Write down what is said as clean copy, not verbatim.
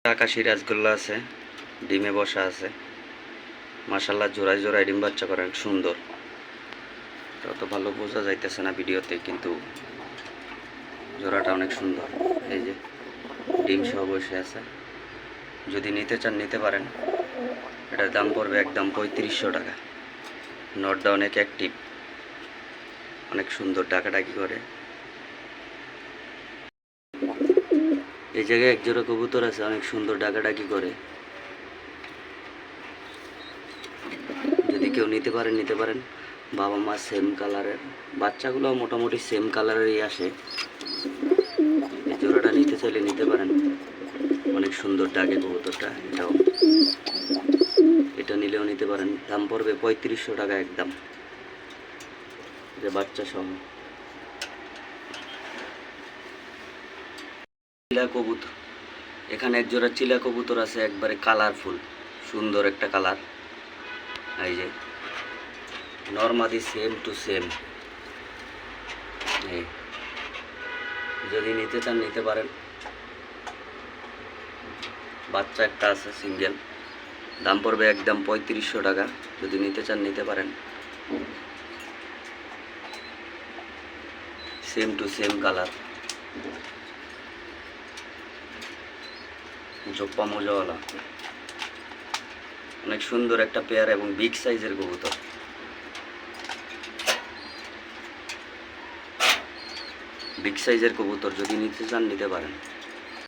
আকাশি রাজগোল্লা আছে, ডিমে বসা আছে। মাশাল্লাহ জোড়ায় জোড়ায় ডিম বাচ্চা করে সুন্দর। তত ভালো বোঝা যাইতেছে না ভিডিওতে, কিন্তু জোড়াটা অনেক সুন্দর। এই যে ডিম সহ বসে আছে। যদি নিতে চান নিতে পারেন। এটার দাম পড়বে একদম 3500 টাকা। নটটা অনেক অ্যাক্টিভ, অনেক সুন্দর ডাকাডাকি করে। এই জায়গায় এক জোড়া কবুতর আছে, অনেক সুন্দর ডাকাডাকি করে। যদি কেউ নিতে পারেন। বাবা মা সেম কালারের, বাচ্চাগুলো মোটামুটি সেম কালারেরই আসে। এই জোড়াটা নিতে চাইলে নিতে পারেন, অনেক সুন্দর ডাকে কবুতরটা। এটা নিলেও নিতে পারেন। দাম পড়বে 3500 টাকা একদম, যে বাচ্চা সহ। চিলা কবুতর, এখানে এক জোড়া চিলা কবুতর আছে, একবারে কালারফুল, সুন্দর একটা কালার। এই যে নরমাদি সেম টু সেম। যদি নিতে চান নিতে পারেন। বাচ্চা একটা আছে সিঙ্গেল, দাম পড়বে একদম 3500 টাকা। যদি নিতে চান নিতে পারেন। সেম টু সেম কালার, জোপ্পা মোজাওয়ালা, অনেক সুন্দর একটা পেয়ার এবং বিগ সাইজের কবুতর। বিগ সাইজের কবুতর যদি নিতে চান নিতে পারেন।